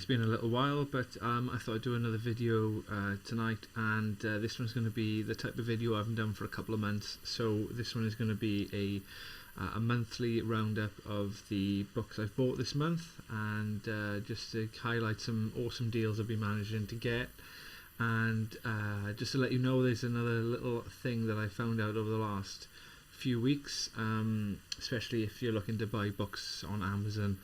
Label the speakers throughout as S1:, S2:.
S1: it's been a little while, but I thought I'd do another video tonight, and this one's going to be the type of video I haven't done for a couple of months. So this one is going to be a monthly roundup of the books I've bought this month, and just to highlight some awesome deals I've been managing to get. And just to let you know, there's another little thing that I found out over the last few weeks, especially if you're looking to buy books on Amazon.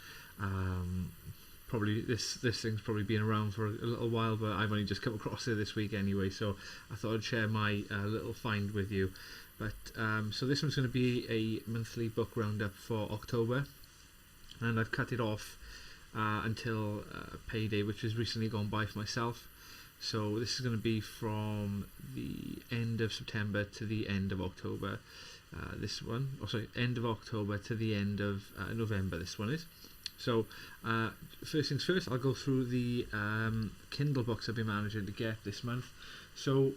S1: Probably this thing's probably been around for a little while, but I've only just come across it this week anyway, so I thought I'd share my little find with you. But so this one's going to be a monthly book roundup for October, and I've cut it off until payday, which has recently gone by for myself. So this is going to be from the end of September to the end of October. This one, end of October to the end of November. This one is. So first things first, I'll go through the Kindle books I've been managing to get this month. So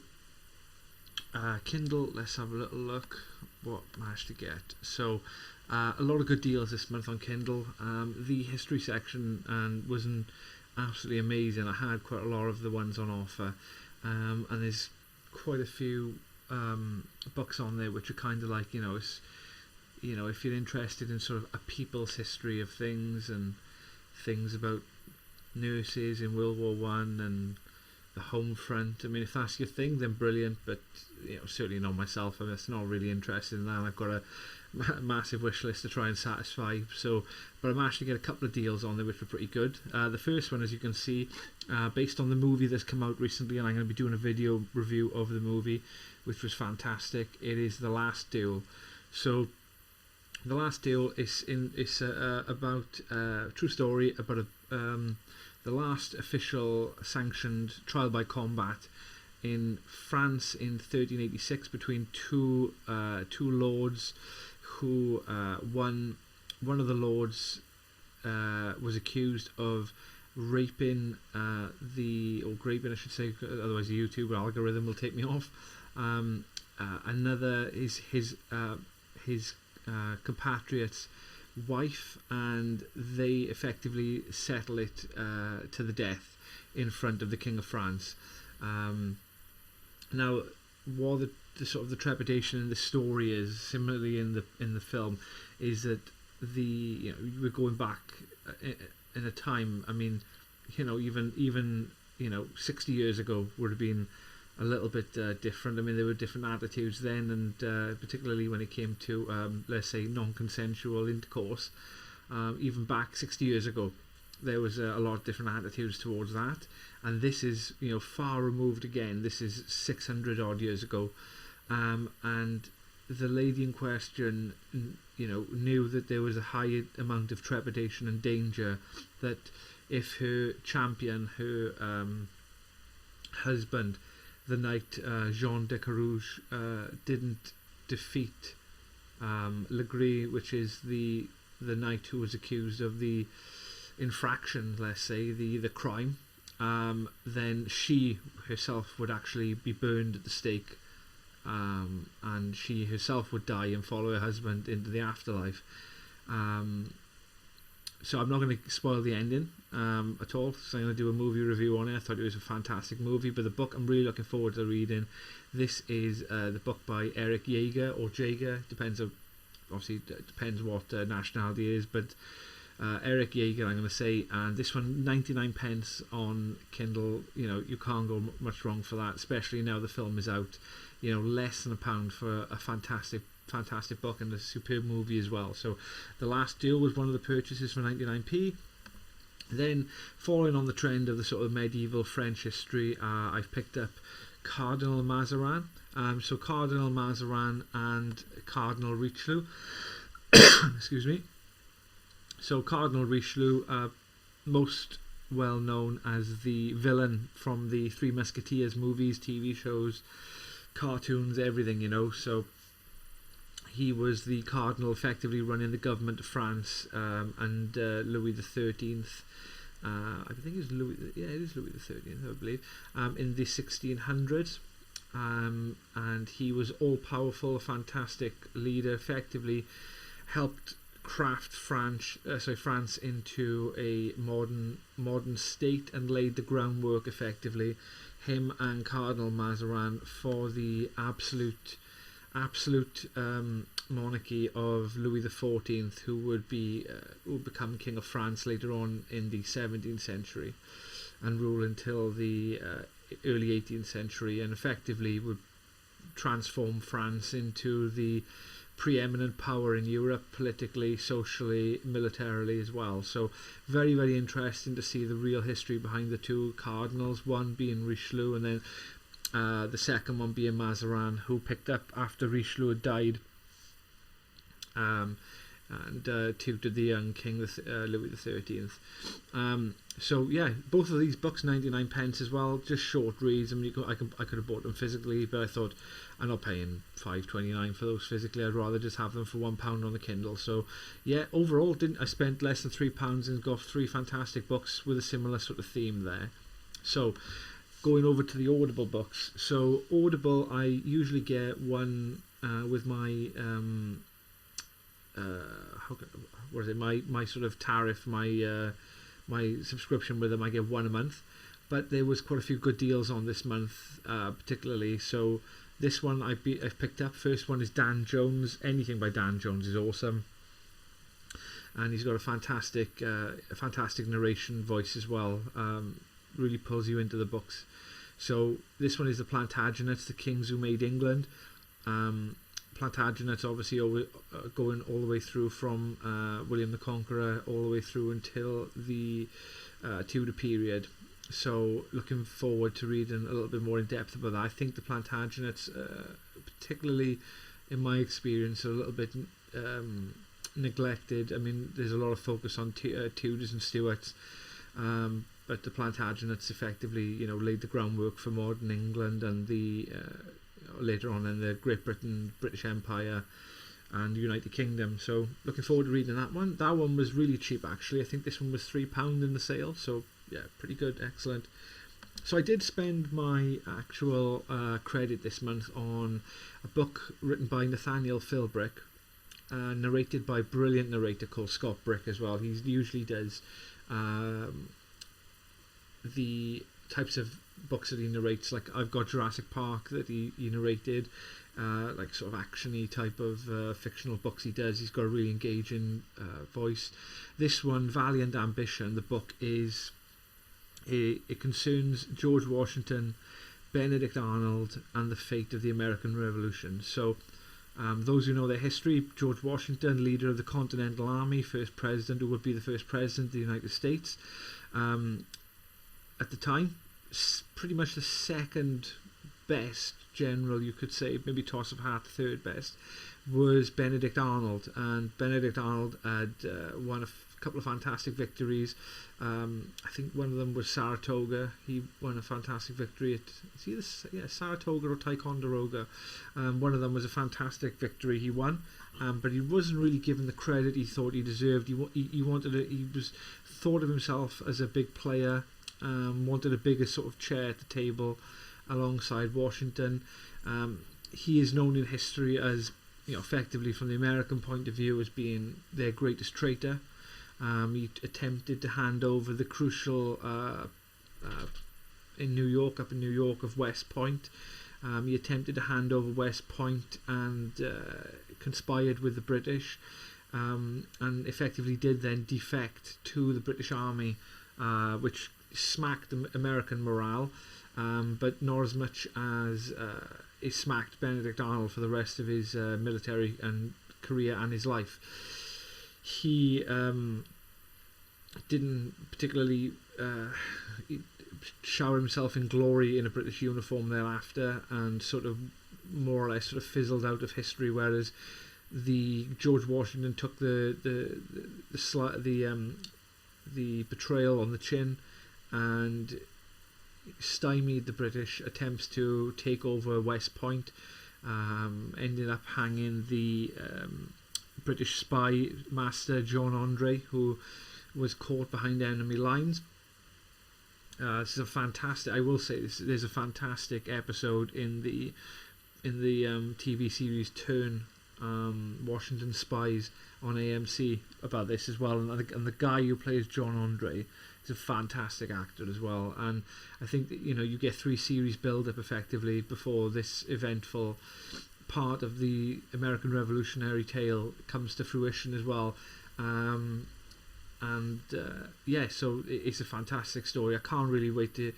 S1: Kindle, let's have a little look what I managed to get. So a lot of good deals this month on Kindle. The history section was absolutely amazing. I had quite a lot of the ones on offer, and there's quite a few books on there which are kind of like, if you're interested in sort of a people's history of things and things about nurses in World War One and the home front. I mean, if that's your thing, then brilliant, but certainly not myself. I'm just not really interested in that. I've got a massive wish list to try and satisfy. But I managed to get a couple of deals on there which were pretty good. The first one, as you can see, based on the movie that's come out recently, and I'm going to be doing a video review of the movie, which was fantastic. It is The Last Duel. So The Last Duel is about a true story about the last official sanctioned trial by combat in France in 1386 between two lords who one of the lords was accused of raping raping, I should say, otherwise the YouTube algorithm will take me off. Another is his compatriot's wife, and they effectively settle it to the death in front of the King of France. Now, what the sort of the trepidation in the story is, similarly in the film, is that we're going back in a time. I mean, even 60 years ago would have been a little bit different. I mean, there were different attitudes then, and particularly when it came to, let's say, non-consensual intercourse. Even back 60 years ago, there was a lot of different attitudes towards that. And this is, far removed again. This is 600 odd years ago. And the lady in question, knew that there was a high amount of trepidation and danger that if her champion, her husband, the knight Jean de Carouge, didn't defeat Legree, which is the knight who was accused of the infraction, let's say, the crime, then she herself would actually be burned at the stake, and she herself would die and follow her husband into the afterlife. So I'm not going to spoil the ending at all, so I'm going to do a movie review on it. I thought it was a fantastic movie, but the book I'm really looking forward to reading. This is the book by Eric Jaeger, or Jaeger, depends what nationality it is, but Eric Jaeger, I'm going to say, and this one 99 pence on Kindle. You can't go much wrong for that, especially now the film is out. Less than £1 for a fantastic book and a superb movie as well. So The Last Duel was one of the purchases for 99p. Then, following on the trend of the sort of medieval French history, I've picked up Cardinal Mazarin. So Cardinal Mazarin and Cardinal Richelieu. Excuse me. So Cardinal Richelieu, most well known as the villain from the Three Musketeers movies, TV shows, cartoons, everything, So he was the cardinal effectively running the government of France, and Louis XIII, I think it is Louis XIII, I believe, in the 1600s, and he was all-powerful, a fantastic leader, effectively helped craft France into a modern state and laid the groundwork effectively. Him and Cardinal Mazarin for the absolute monarchy of Louis XIV, who would become King of France later on in the 17th century and rule until the early 18th century, and effectively would transform France into the preeminent power in Europe, politically, socially, militarily as well. So very, very interesting to see the real history behind the two cardinals, one being Richelieu and then the second one being Mazarin, who picked up after Richelieu had died and tutored the young King Louis XIII. So yeah, both of these books 99 pence as well, just short reads. I mean, I could have bought them physically, but I thought I'm not paying $5.29 for those physically. I'd rather just have them for £1 on the Kindle. So yeah, overall, I spent less than £3 and got 3 fantastic books with a similar sort of theme there. So going over to the Audible books. So Audible, I usually get one with my my sort of tariff, my subscription with them. I get one a month, but there was quite a few good deals on this month, particularly. So this one I've picked up. First one is Dan Jones. Anything by Dan Jones is awesome, and he's got a fantastic narration voice as well. Really pulls you into the books. So this one is the Plantagenets, the Kings Who Made England. Plantagenets obviously going all the way through from William the Conqueror all the way through until the Tudor period. So looking forward to reading a little bit more in depth about that. I think the Plantagenets, particularly in my experience, are a little bit neglected. I mean, there's a lot of focus on Tudors and Stuarts, but the Plantagenets effectively, laid the groundwork for modern England and the later on in the Great Britain, British Empire and the United Kingdom. So looking forward to reading that one. That one was really cheap actually. I think this one was £3 in the sale, so yeah, pretty good, excellent. So I did spend my actual credit this month on a book written by Nathaniel Philbrick, narrated by a brilliant narrator called Scott Brick as well. He usually does the types of books that he narrates, like I've got Jurassic Park that he narrated, like sort of action-y type of fictional books he does. He's got a really engaging voice. This one, Valiant Ambition, the book is it concerns George Washington, Benedict Arnold and the fate of the American Revolution. So those who know their history, George Washington, leader of the Continental Army, first president who would be the first president of the United States at the time, pretty much the second best general, you could say, maybe toss of hat, third best, was Benedict Arnold. And Benedict Arnold had won a couple of fantastic victories. I think one of them was Saratoga. He won a fantastic victory at Saratoga or Ticonderoga. One of them was a fantastic victory he won, but he wasn't really given the credit he thought he deserved. He was thought of himself as a big player. Wanted a bigger sort of chair at the table alongside Washington. He is known in history as, effectively from the American point of view, as being their greatest traitor. He attempted to hand over the crucial up in New York of West Point. He attempted to hand over West Point and conspired with the British, and effectively did then defect to the British Army, which smacked the American morale, but not as much as it smacked Benedict Arnold for the rest of his military and career and his life. He didn't particularly shower himself in glory in a British uniform thereafter, and sort of more or less sort of fizzled out of history, whereas the George Washington took the betrayal on the chin and stymied the British attempts to take over West Point. Ended up hanging the British spy master John Andre, who was caught behind enemy lines. This is a fantastic. I will say this. There's a fantastic episode in the TV series Turn Washington Spies on AMC about this as well, and the guy who plays John Andre is a fantastic actor as well. And I think that, you get 3 series build up effectively before this eventful part of the American Revolutionary tale comes to fruition as well. So it's a fantastic story. I can't really wait to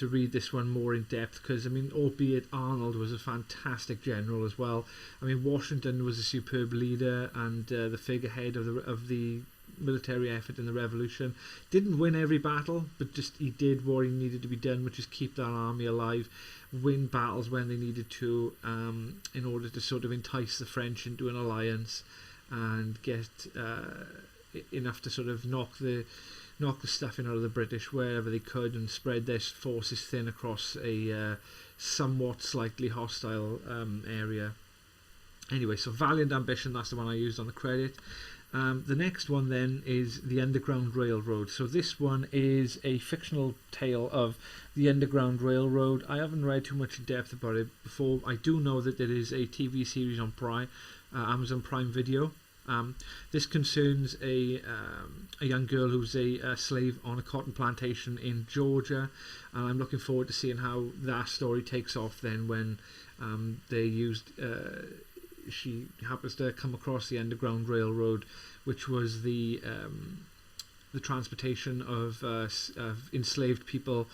S1: read this one more in depth, because albeit Arnold was a fantastic general as well. Washington was a superb leader and the figurehead of the military effort in the Revolution. Didn't win every battle, but just he did what he needed to be done, which is keep that army alive, win battles when they needed to, in order to sort of entice the French into an alliance and get enough to sort of knock the stuffing out of the British wherever they could, and spread their forces thin across a somewhat slightly hostile area. Anyway, so Valiant Ambition, that's the one I used on the credit. The next one then is The Underground Railroad. So this one is a fictional tale of the Underground Railroad. I haven't read too much in depth about it before. I do know that there is a TV series on Amazon Prime Video. This concerns a young girl who's a slave on a cotton plantation in Georgia, and I'm looking forward to seeing how that story takes off then when she happens to come across the Underground Railroad, which was the transportation of enslaved people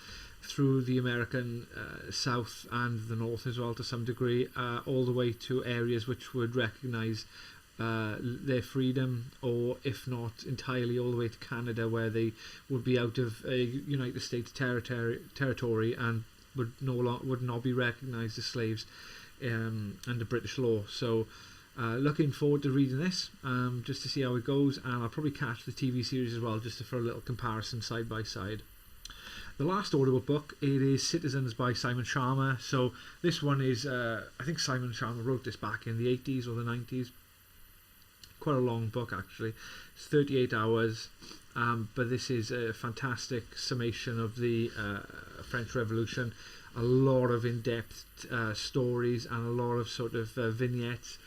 S1: through the American South and the North as well to some degree, all the way to areas which would recognise their freedom, or if not entirely all the way to Canada, where they would be out of a United States territory and would not be recognised as slaves under British law. So looking forward to reading this, just to see how it goes, and I'll probably catch the TV series as well, just for a little comparison side by side. The last Audible book, it is Citizens by Simon Sharma. So this one is, I think Simon Sharma wrote this back in the 80s or the 90s. Quite a long book actually. It's 38 hours, but this is a fantastic summation of the French Revolution. A lot of in-depth stories and a lot of sort of vignettes,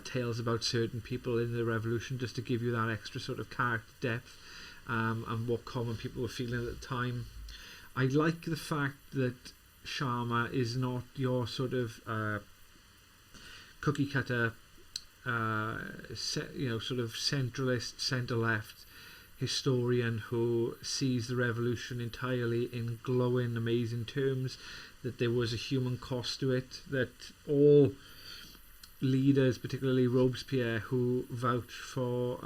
S1: tales about certain people in the Revolution, just to give you that extra sort of character depth and what common people were feeling at the time. I like the fact that Sharma is not your sort of cookie cutter, sort of centralist, centre-left historian who sees the revolution entirely in glowing, amazing terms, that there was a human cost to it, that all leaders, particularly Robespierre, who vouch for,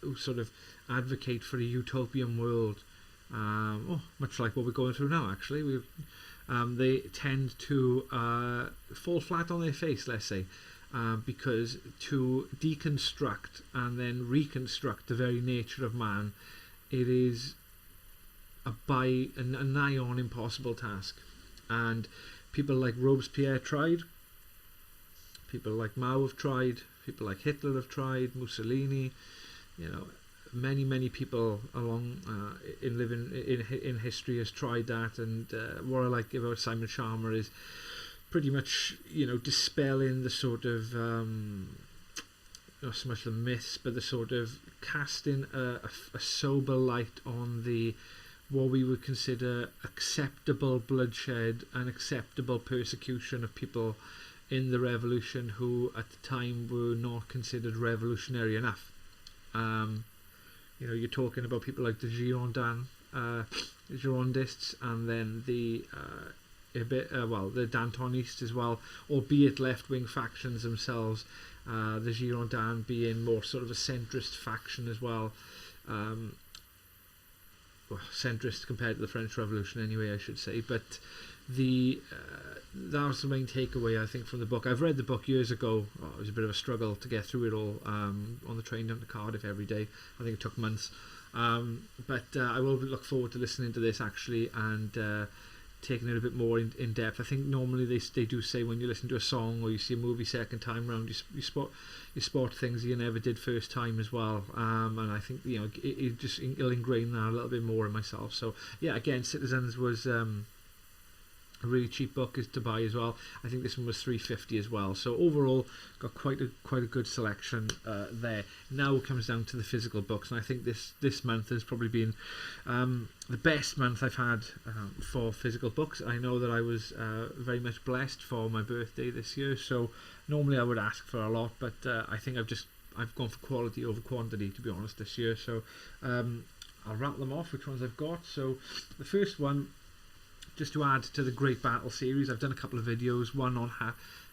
S1: who sort of advocate for a utopian world, much like what we're going through now actually, they tend to fall flat on their face, let's say. Because to deconstruct and then reconstruct the very nature of man, it is a nigh on impossible task. And people like Robespierre tried, people like Mao have tried, people like Hitler have tried, Mussolini, many people along in history has tried that. And what I like about Simon Sharma is pretty much, dispelling the sort of, not so much the myths, but the sort of casting a sober light on what we would consider acceptable bloodshed and acceptable persecution of people in the revolution who at the time were not considered revolutionary enough. You're talking about people like the Girondists, and then the Dantonists as well, albeit left-wing factions themselves, the Girondins being more sort of a centrist faction as well, centrist compared to the French Revolution anyway, I should say. But that was the main takeaway, I think, from the book. I've read the book years ago. It was a bit of a struggle to get through it all on the train down to Cardiff every day. I think it took months, but I will look forward to listening to this actually, and taking it a bit more in depth. I think normally they do say when you listen to a song or you see a movie second time round, you spot things you never did first time as well. And I think it'll ingrain that a little bit more in myself. So yeah, again, Citizens was a really cheap book is to buy as well. I think this one was $3.50 as well. So overall, got quite a good selection there. Now it comes down to the physical books, and I think this month has probably been the best month I've had for physical books. I know that I was very much blessed for my birthday this year. So normally I would ask for a lot, but I think I've gone for quality over quantity, to be honest, this year. So I'll rattle them off which ones I've got. So the first one, just to add to the Great Battle series, I've done a couple of videos, one on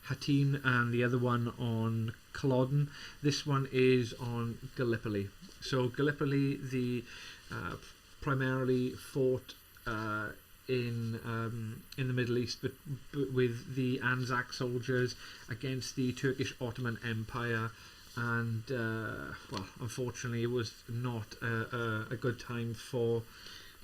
S1: Hattin and the other one on Culloden. This one is on Gallipoli. So Gallipoli, primarily fought in the Middle East, but with the Anzac soldiers against the Turkish Ottoman Empire. And well, unfortunately, it was not a good time for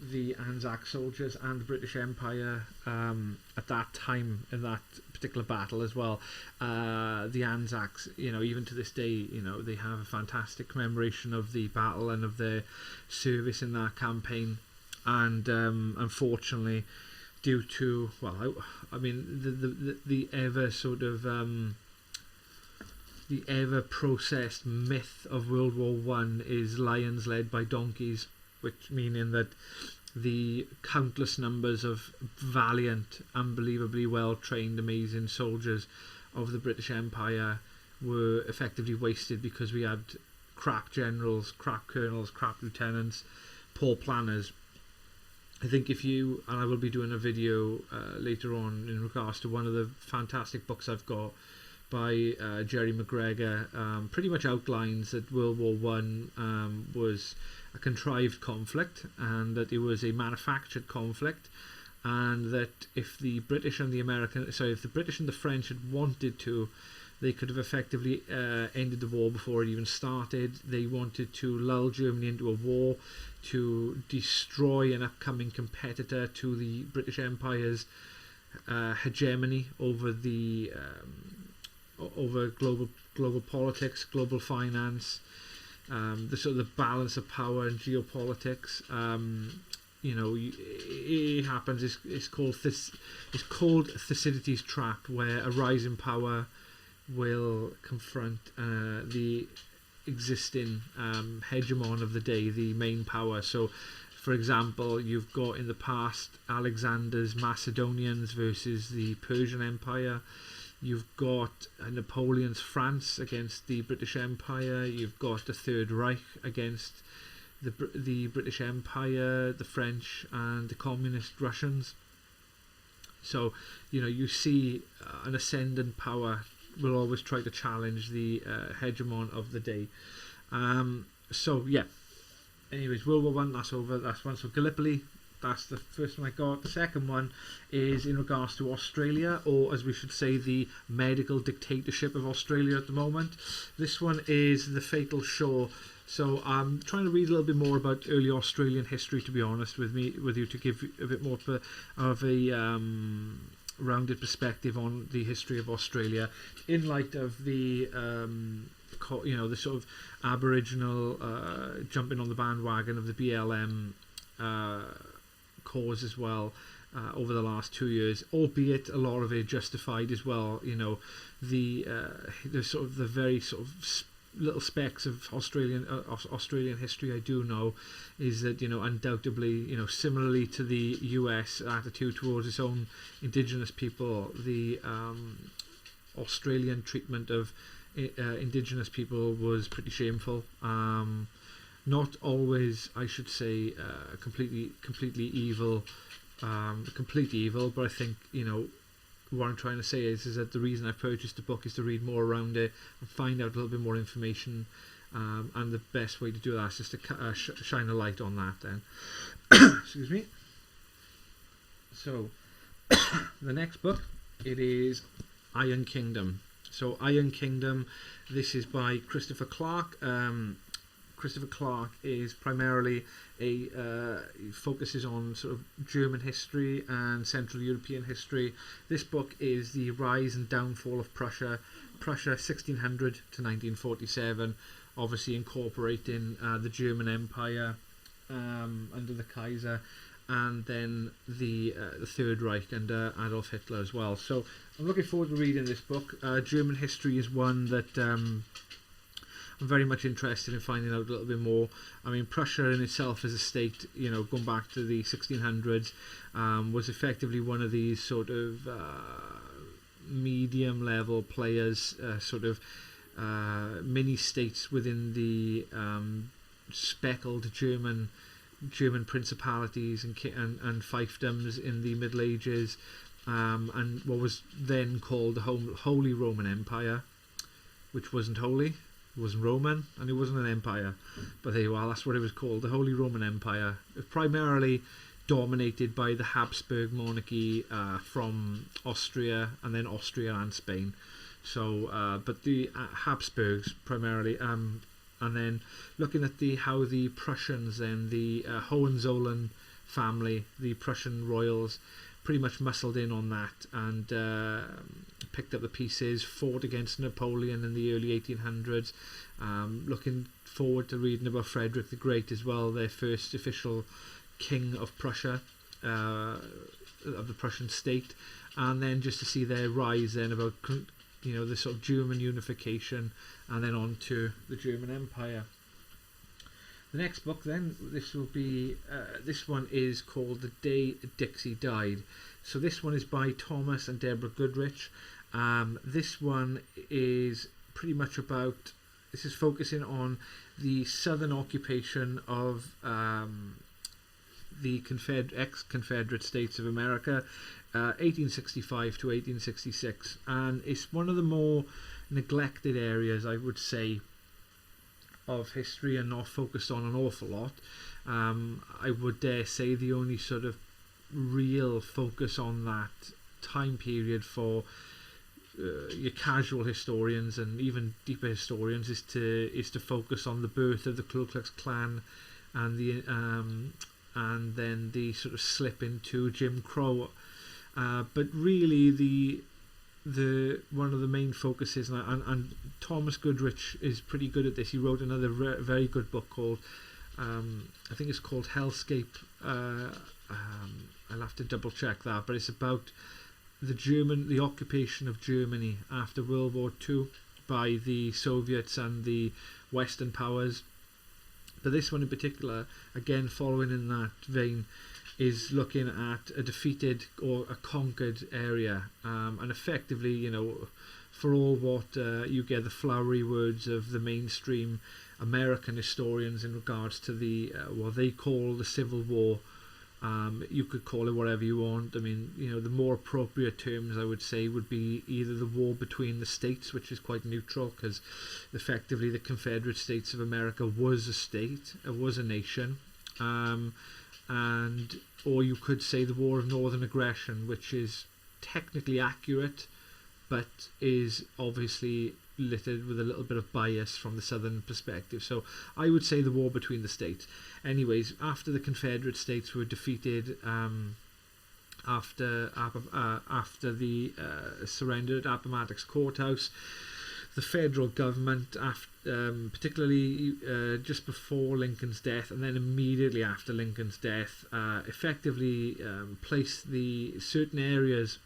S1: the Anzac soldiers and the British Empire at that time, in that particular battle as well. The Anzacs, even to this day, they have a fantastic commemoration of the battle and of their service in that campaign. And unfortunately, due to, well, I mean, the ever sort of the ever processed myth of World War One is lions led by donkeys, which meaning that the countless numbers of valiant, unbelievably well trained, amazing soldiers of the British Empire were effectively wasted because we had crap generals, crap colonels, crap lieutenants, poor planners. I think and I will be doing a video later on in regards to one of the fantastic books I've got by Jerry McGregor, pretty much outlines that World War One was a contrived conflict, and that it was a manufactured conflict, and that if the British and the French had wanted to, they could have effectively ended the war before it even started. They wanted to lull Germany into a war to destroy an upcoming competitor to the British Empire's hegemony over over global politics, global finance, the sort of the balance of power and geopolitics. It happens. It's called Thucydides' trap, where a rising power will confront the existing hegemon of the day, the main power. So, for example, you've got in the past Alexander's Macedonians versus the Persian Empire. You've got Napoleon's France against the British Empire. You've got the Third Reich against the British Empire, the French, and the communist Russians. So, you see an ascendant power will always try to challenge the hegemon of the day. So, yeah. Anyways, World War One, that's over. That's one. So, Gallipoli, that's the first one I got. The second one is in regards to Australia, or as we should say, the medical dictatorship of Australia at the moment. This one is The Fatal Shore. So I'm trying to read a little bit more about early Australian history, to be honest with you, to give a bit more of a rounded perspective on the history of Australia in light of the the sort of Aboriginal jumping on the bandwagon of the BLM cause as well over the last 2 years, albeit a lot of it justified as well. The sort of the very sort of little specks of Australian history I do know is that undoubtedly similarly to the US attitude towards its own Indigenous people, the Australian treatment of Indigenous people was pretty shameful. Not always, I should say, completely evil, but I think what I'm trying to say is that the reason I purchased the book is to read more around it and find out a little bit more information, and the best way to do that is just to shine a light on that then. Excuse me. So, the next book, it is Iron Kingdom. So, Iron Kingdom, this is by Christopher Clark. Christopher Clark is primarily focuses on sort of German history and Central European history. This book is the rise and downfall of Prussia 1600 to 1947, obviously incorporating the German Empire under the Kaiser, and then the Third Reich under Adolf Hitler as well. So I'm looking forward to reading this book. German history is one that I'm very much interested in finding out a little bit more. I mean, Prussia in itself as a state, going back to the 1600s, was effectively one of these sort of medium-level players, mini states within the speckled German principalities and fiefdoms in the Middle Ages, and what was then called the Holy Roman Empire, which wasn't holy, it wasn't Roman, and it wasn't an empire, but there you are, that's what it was called, the Holy Roman Empire. It was primarily dominated by the Habsburg monarchy from Austria, and then Austria and Spain. So, but the Habsburgs primarily, and then looking at how the Prussians, then the Hohenzollern family, the Prussian royals, pretty much muscled in on that and picked up the pieces, fought against Napoleon in the early 1800s. Looking forward to reading about Frederick the Great as well, their first official king of Prussia, of the Prussian state, and then just to see their rise then about the sort of German unification, and then on to the German Empire. The next book then, this one is called The Day Dixie Died. So this one is by Thomas and Deborah Goodrich. This one is pretty much about, this is focusing on the southern occupation of the ex-Confederate States of America, 1865 to 1866, and it's one of the more neglected areas, I would say, of history, and not focused on an awful lot. I would dare say the only sort of real focus on that time period for your casual historians and even deeper historians is to focus on the birth of the Ku Klux Klan and then the sort of slip into Jim Crow. But really the one of the main focuses, and Thomas Goodrich is pretty good at this. He wrote another very good book called, I think it's called Hellscape. I'll have to double check that, but it's about the occupation of Germany after World War II by the Soviets and the Western powers. But this one in particular, again following in that vein, is looking at a defeated or a conquered area, and effectively, for all what you get the flowery words of the mainstream American historians in regards to the what they call the Civil War. You could call it whatever you want. I mean, the more appropriate terms I would say would be either the war between the states, which is quite neutral, because effectively the Confederate States of America was a state, it was a nation, or you could say the War of Northern Aggression, which is technically accurate, but is obviously littered with a little bit of bias from the southern perspective. So I would say the war between the states. Anyways, after the Confederate States were defeated, after the surrender at Appomattox Courthouse, the federal government, particularly just before Lincoln's death and then immediately after Lincoln's death, effectively placed the certain areas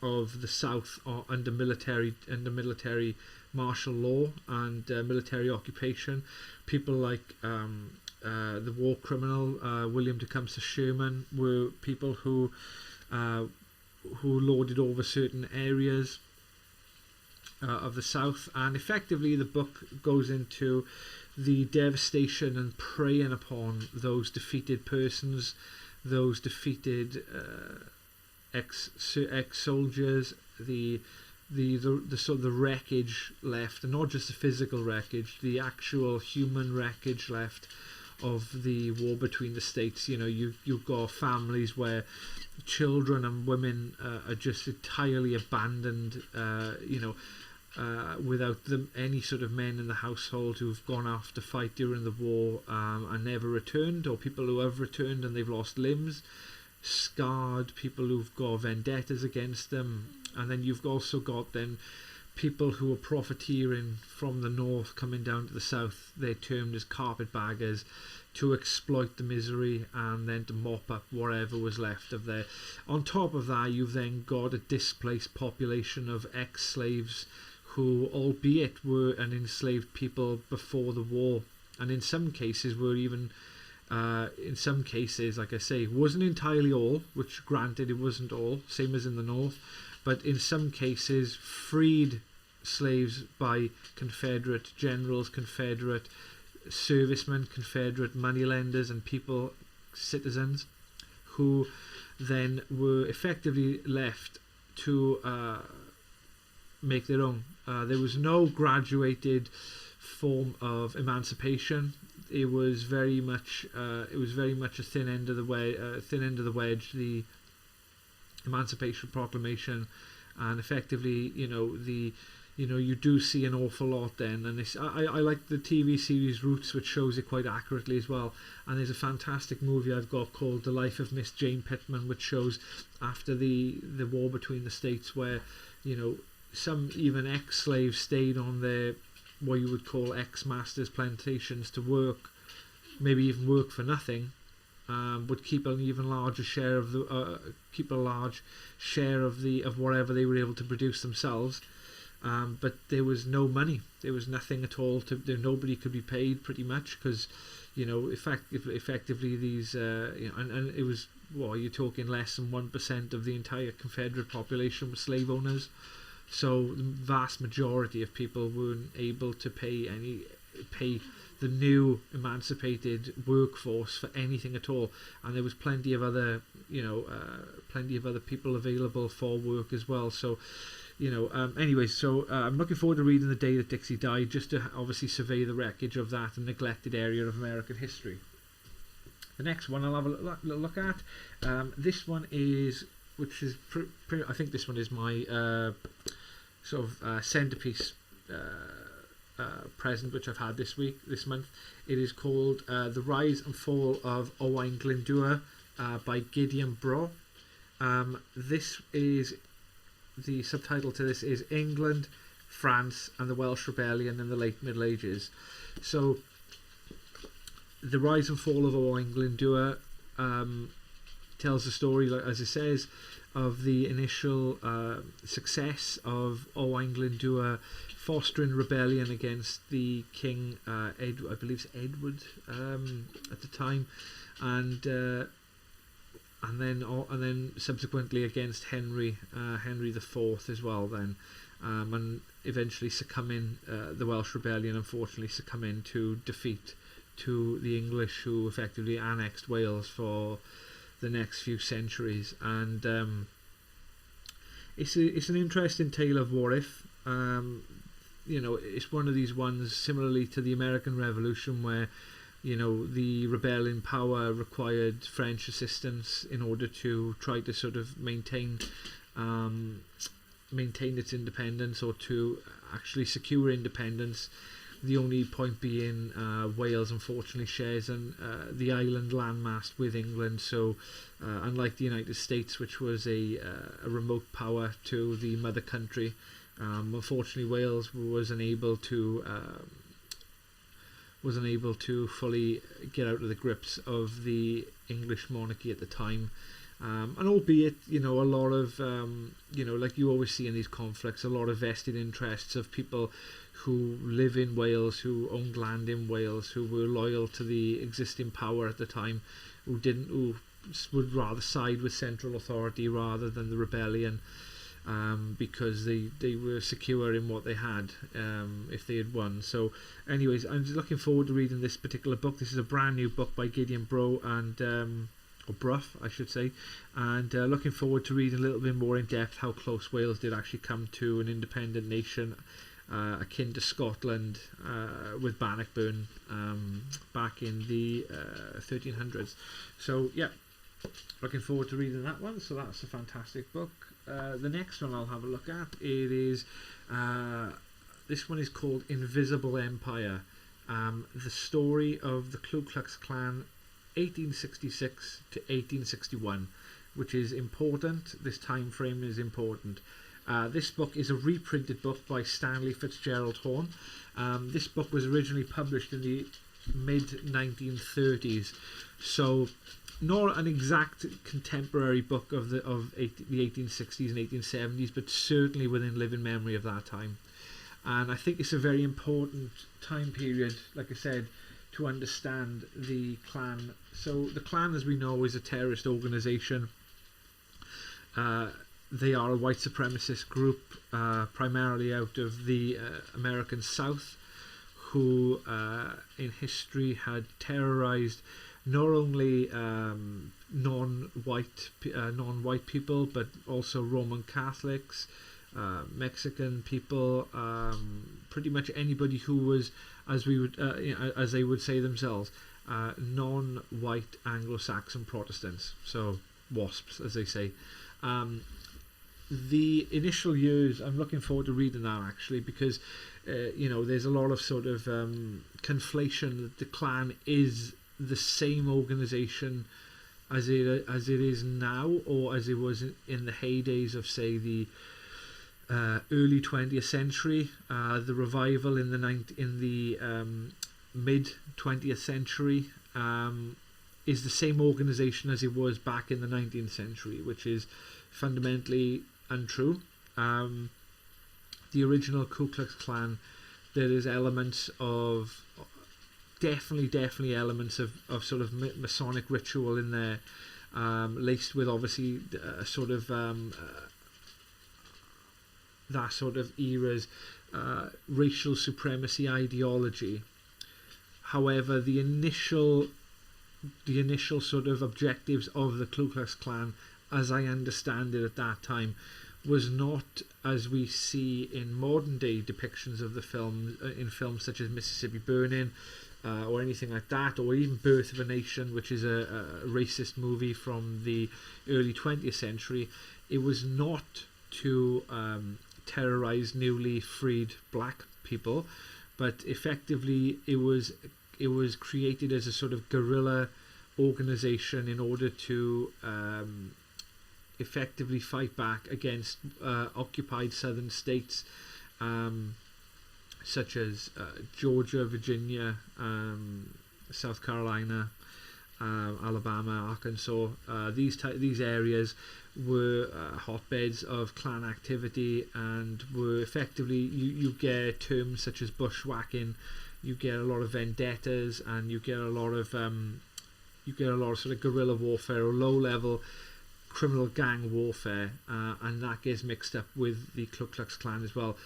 S1: of the South under military martial law and military occupation. People like the war criminal William Tecumseh Sherman were people who lorded over certain areas of the South, and effectively the book goes into the devastation and preying upon those defeated persons, those defeated ex-soldiers, the sort of the wreckage left, and not just the physical wreckage, the actual human wreckage left of the war between the states. You've got families where children and women are just entirely abandoned, without any sort of men in the household who've gone off to fight during the war and never returned, or people who have returned and they've lost limbs, scarred people who've got vendettas against them. And then you've also got then people who were profiteering from the north coming down to the south, they're termed as carpetbaggers, to exploit the misery and then to mop up whatever was left of there. On top of that, you've then got a displaced population of ex-slaves who, albeit were an enslaved people before the war, and in some cases were even, in some cases, like I say, wasn't entirely all, which granted it wasn't all, same as in the north, but in some cases freed slaves by Confederate generals, Confederate servicemen, Confederate moneylenders and people, citizens, who then were effectively left to make their own. There was no graduated form of emancipation. It was very much a thin end of the wedge, the Emancipation Proclamation, and effectively, you do see an awful lot then, and I like the TV series Roots, which shows it quite accurately as well. And there's a fantastic movie I've got called The Life of Miss Jane Pittman, which shows after the war between the states, where some even ex-slaves stayed on their, what you would call, ex-masters' plantations to work, maybe even work for nothing, would keep an even larger share of the of whatever they were able to produce themselves. But there was no money. There was nothing at all. Nobody could be paid, pretty much, because effectively these and it was, you're talking less than 1% of the entire Confederate population were slave owners. So the vast majority of people weren't able to pay the new emancipated workforce for anything at all, and there was plenty of other people available for work as well. So I'm looking forward to reading The Day That Dixie Died, just to obviously survey the wreckage of that and neglected area of American history. The next one I'll have a look at. This one is, I think this one is my centerpiece present, which I've had this month. It is called The Rise and Fall of Owen Glendur by Gideon Bro. This is, the subtitle to this is England, France and the Welsh Rebellion in the Late Middle Ages. So The Rise and Fall of Owen Glendur tells the story, like, as it says, of the initial success of Owen Glendur fostering rebellion against the king, I believe it's Edward at the time, and then subsequently against Henry IV as well. Then, and eventually succumbing, the Welsh rebellion unfortunately succumbing to defeat to the English, who effectively annexed Wales for the next few centuries. And it's an interesting tale of what if. It's one of these ones similarly to the American Revolution, where the rebellion power required French assistance in order to try to sort of maintain its independence, or to actually secure independence. The only point being, Wales unfortunately shares the island landmass with England, so unlike the United States, which was a remote power to the mother country, unfortunately Wales was unable to fully get out of the grips of the English monarchy at the time. And albeit, a lot of, like you always see in these conflicts, a lot of vested interests of people who live in Wales, who owned land in Wales, who were loyal to the existing power at the time, who would rather side with central authority rather than the rebellion, because they were secure in what they had, if they had won. So anyways, I'm just looking forward to reading this particular book. This is a brand new book by Gideon Bro, and or Brough I should say, and looking forward to reading a little bit more in depth how close Wales did actually come to an independent nation, akin to Scotland, with Bannockburn, back in the 1300s. So yeah, looking forward to reading that one. So that's a fantastic book. The next one I'll have a look at, this one is called Invisible Empire, the story of the Ku Klux Klan 1866 to 1861, which is important. This time frame is important. This book is a reprinted book by Stanley Fitzgerald Horn. This book was originally published in the mid-1930s, so not an exact contemporary book of the 1860s and 1870s, but certainly within living memory of that time. And I think it's a very important time period, like I said, to understand the Klan. So the Klan, as we know, is a terrorist organisation. They are a white supremacist group, primarily out of the American South, who in history had terrorized not only non-white people, but also Roman Catholics, Mexican people, pretty much anybody who was, as they would say themselves, non-white Anglo-Saxon Protestants, so WASPs, as they say. The initial years, I'm looking forward to reading that, actually, because there's a lot of sort of conflation that the Klan is the same organisation as it is now, or as it was in the heydays of, say, the early 20th century, the revival in the mid 20th century, is the same organisation as it was back in the 19th century, which is fundamentally untrue. The original Ku Klux Klan, there is elements of definitely elements of sort of Masonic ritual in there, laced with obviously sort of that sort of era's racial supremacy ideology. However, the initial sort of objectives of the Ku Klux Klan, as I understand it at that time, was not as we see in modern day depictions of the film, in films such as Mississippi Burning, or anything like that, or even Birth of a Nation, which is a racist movie from the early 20th century. It was not to terrorize newly freed black people, but effectively it was created as a sort of guerrilla organization in order to effectively fight back against occupied southern states, such as Georgia, Virginia, South Carolina, Alabama, Arkansas. These areas were hotbeds of Klan activity, and were effectively, you get terms such as bushwhacking, you get a lot of vendettas, and you get a lot of sort of guerrilla warfare or low level criminal gang warfare, and that gets mixed up with the Ku Klux Klan as well.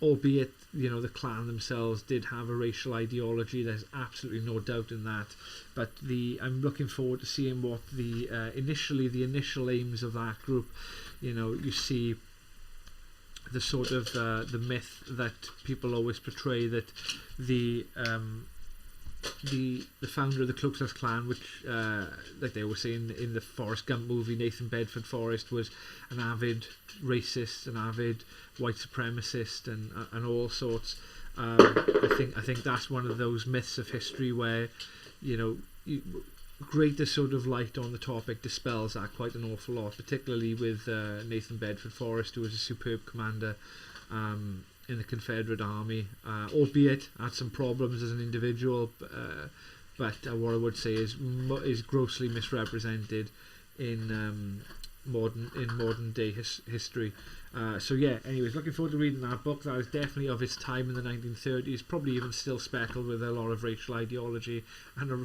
S1: Albeit, the Klan themselves did have a racial ideology, there's absolutely no doubt in that. But I'm looking forward to seeing what the initial aims of that group. You see the sort of the myth that people always portray, that the founder of the Ku Klux Klan, which like they were saying in the Forrest Gump movie, Nathan Bedford Forrest was an avid racist, an avid white supremacist, and all sorts. I think that's one of those myths of history where greater sort of light on the topic dispels that quite an awful lot, particularly with Nathan Bedford Forrest, who was a superb commander in the Confederate Army, albeit had some problems as an individual, but what I would say is grossly misrepresented in modern day history. So yeah, anyways, looking forward to reading that book. That is definitely of its time in the 1930s, probably even still speckled with a lot of racial ideology and a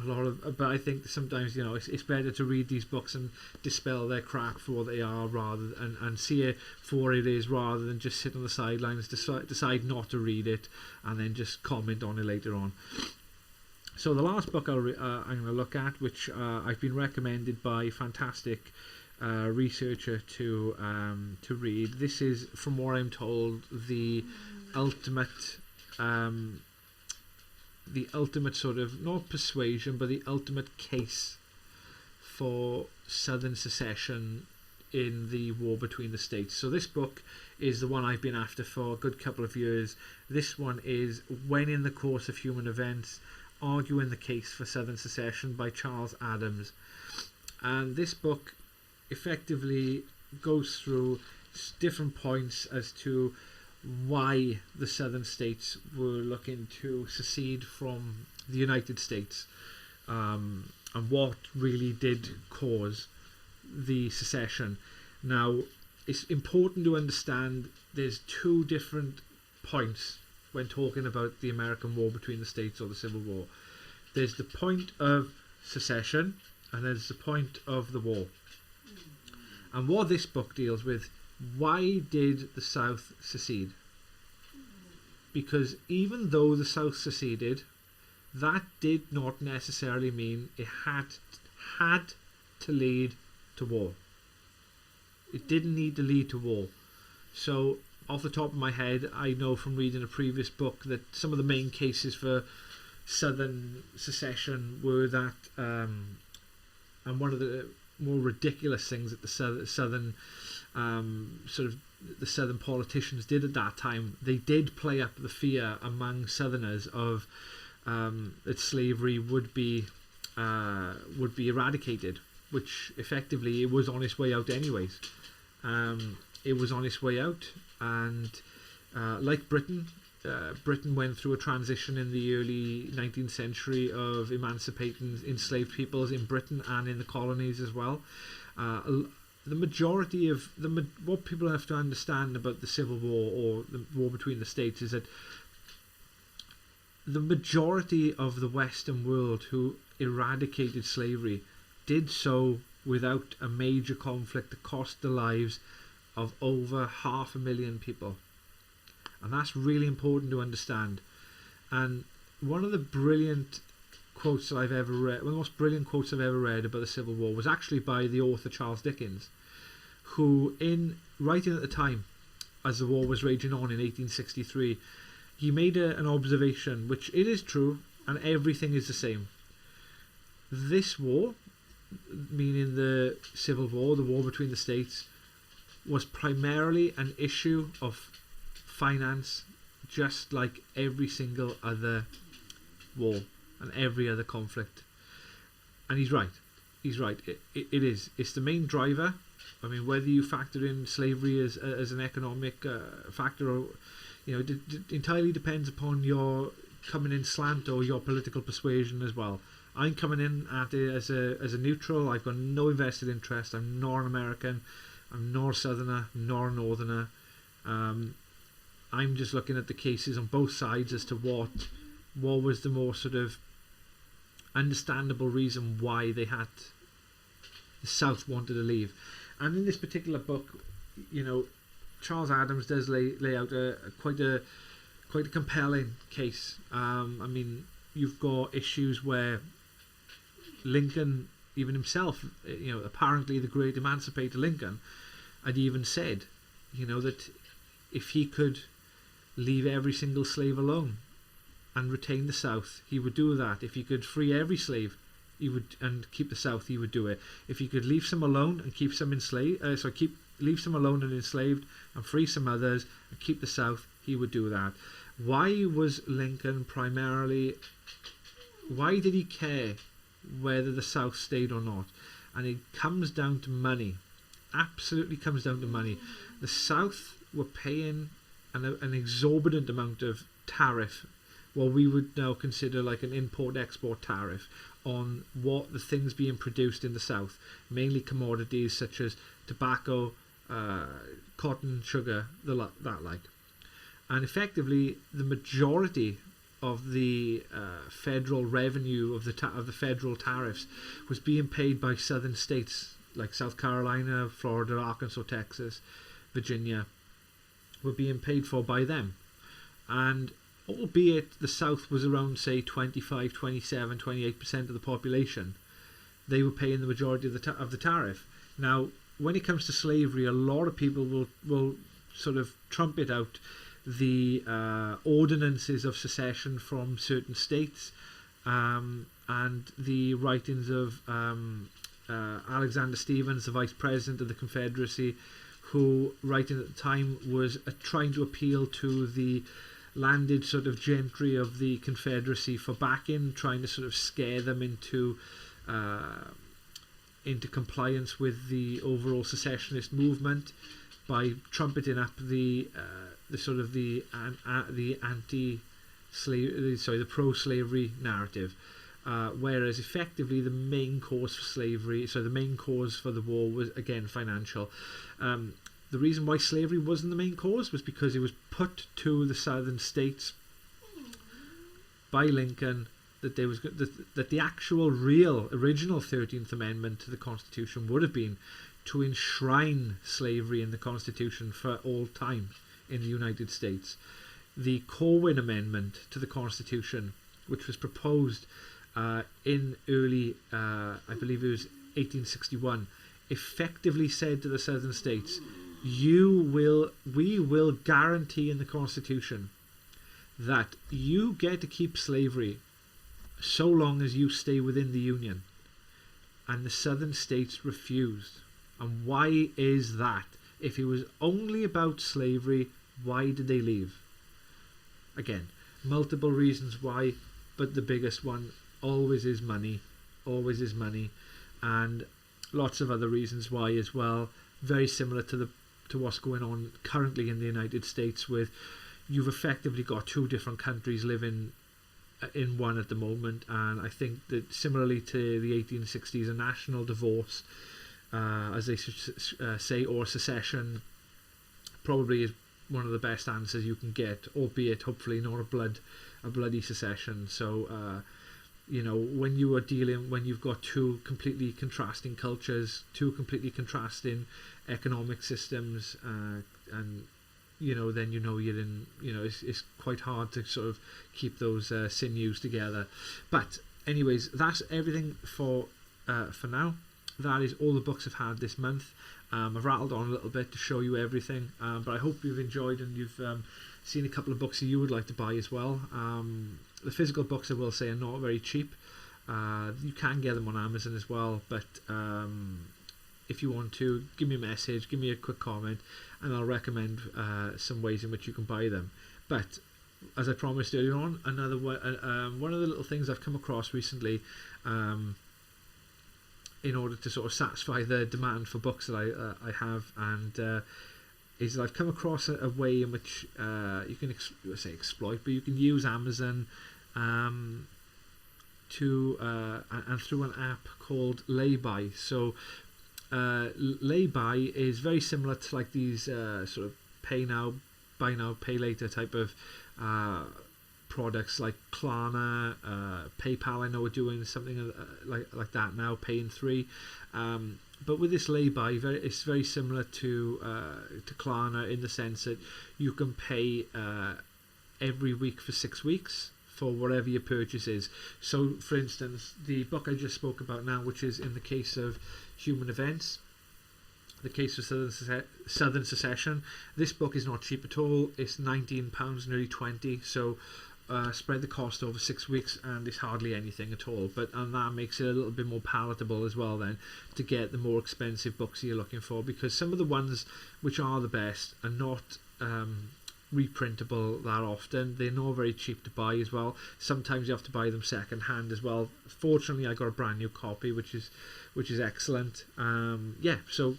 S1: lot of. But I think sometimes it's better to read these books and dispel their crap for what they are, and see it for what it is, rather than just sit on the sidelines, decide not to read it, and then just comment on it later on. So the last book I'm going to look at, which I've been recommended by fantastic researcher to read. This is, from what I'm told, the ultimate sort of, not persuasion, but the ultimate case for Southern secession in the war between the states. So this book is the one I've been after for a good couple of years. This one is When in the Course of Human Events, Arguing the Case for Southern Secession by Charles Adams. And this book effectively goes through different points as to why the southern states were looking to secede from the United States, and what really did cause the secession. Now, it's important to understand there's two different points when talking about the American War between the states or the Civil War. There's the point of secession, and there's the point of the war. And what this book deals with, why did the South secede? Because even though the South seceded, that did not necessarily mean it had to lead to war. It didn't need to lead to war. So, off the top of my head, I know from reading a previous book that some of the main cases for Southern secession were that, and one of the more ridiculous things that the Southern the Southern politicians did at that time, they did play up the fear among Southerners of that slavery would be eradicated, which effectively it was on its way out anyways. It was on its way out, and like Britain, Britain went through a transition in the early 19th century of emancipating enslaved peoples in Britain and in the colonies as well. The majority of what people have to understand about the Civil War or the war between the states is that the majority of the Western world who eradicated slavery did so without a major conflict that cost the lives of over 500,000 people. And that's really important to understand. And one of the brilliant quotes that I've ever read, one of the most brilliant quotes I've ever read about the Civil War was actually by the author Charles Dickens, who, in writing at the time, as the war was raging on in 1863, he made an observation, which it is true, and everything is the same. This war, meaning the Civil War, the war between the states, was primarily an issue of finance, just like every single other war and every other conflict. And he's right. He's right. It is. It's the main driver. I mean, whether you factor in slavery as an economic factor, or it entirely depends upon your coming in slant or your political persuasion as well. I'm coming in at it as a neutral. I've got no invested interest. I'm nor an American. I'm nor a Southerner, nor a Northerner. I'm just looking at the cases on both sides as to what was the more sort of understandable reason why the South wanted to leave. And in this particular book, Charles Adams does lay out quite a compelling case. I mean, you've got issues where Lincoln, even himself, apparently the great emancipator Lincoln, had even said, that if he could leave every single slave alone and retain the South, he would do that. If he could free every slave, he would, and keep the South, he would do it. If he could leave some alone and keep some enslaved, leave some alone and enslaved and free some others and keep the South, he would do that. Why was Lincoln primarily? Why did he care whether the South stayed or not? And it comes down to money. Absolutely comes down to money. The South were paying an exorbitant amount of tariff, what we would now consider like an import-export tariff, on what the things being produced in the South, mainly commodities such as tobacco, cotton, sugar, that like. And effectively, the majority of the federal revenue of the federal tariffs was being paid by southern states like South Carolina, Florida, Arkansas, Texas, Virginia, were being paid for by them. And albeit the South was around, say, 25, 27, 28% of the population, they were paying the majority of the tariff. Now, when it comes to slavery, a lot of people will sort of trumpet out the ordinances of secession from certain states, and the writings of Alexander Stephens, the Vice President of the Confederacy, who, writing at the time, was trying to appeal to the landed sort of gentry of the Confederacy for backing, trying to sort of scare them into compliance with the overall secessionist movement by trumpeting up the sort of the the pro-slavery narrative, whereas effectively the main cause for slavery, so the main cause for the war was again financial. The reason why slavery wasn't the main cause was because it was put to the southern states by Lincoln that there was that the actual real original 13th Amendment to the Constitution would have been to enshrine slavery in the Constitution for all time in the United States. The Corwin Amendment to the Constitution, which was proposed in early, I believe it was 1861, effectively said to the southern states, we will guarantee in the Constitution that you get to keep slavery so long as you stay within the Union. And the southern states refused. And why is that? If it was only about slavery, why did they leave? Again, multiple reasons why, but the biggest one always is money, and lots of other reasons why as well. Very similar to what's going on currently in the United States, with you've effectively got two different countries living in one at the moment, and I think that similarly to the 1860s, a national divorce, as they say, or secession, probably is one of the best answers you can get, albeit hopefully not a bloody secession. So when you've got two completely contrasting cultures, two completely contrasting economic systems, and then you're in, it's quite hard to sort of keep those sinews together. But anyways, that's everything for now. That is all the books I've had this month. I've rattled on a little bit to show you everything, but I hope you've enjoyed and you've seen a couple of books that you would like to buy as well. The physical books, I will say, are not very cheap. You can get them on Amazon as well, but if you want to, give me a message, give me a quick comment, and I'll recommend some ways in which you can buy them. But as I promised earlier on, another one of the little things I've come across recently, in order to sort of satisfy the demand for books that I have, and is that I've come across a way in which you can exploit, but you can use Amazon to and through an app called Lay-Buy. So Lay-Buy is very similar to like these sort of pay now, buy now, pay later type of products like Klarna, PayPal. I know are doing something like that now, Pay in 3. But with this Lay-Buy, it's very similar to Klarna in the sense that you can pay every week for 6 weeks for whatever your purchase is. So, for instance, the book I just spoke about now, which is in the case of Human Events, the case of Southern Secession, this book is not cheap at all. It's £19, nearly 20. So spread the cost over 6 weeks, and it's hardly anything at all. And that makes it a little bit more palatable as well then to get the more expensive books you're looking for, because some of the ones which are the best are not reprintable that often. They're not very cheap to buy as well. Sometimes you have to buy them second hand as well. Fortunately, I got a brand new copy, which is excellent. So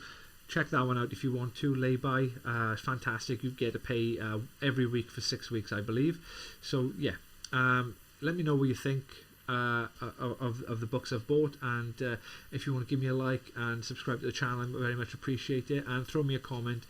S1: check that one out if you want to. Lay-Buy, fantastic. You get to pay every week for 6 weeks, I believe. So yeah, let me know what you think of the books I've bought, and if you want to give me a like and subscribe to the channel, I very much appreciate it, and throw me a comment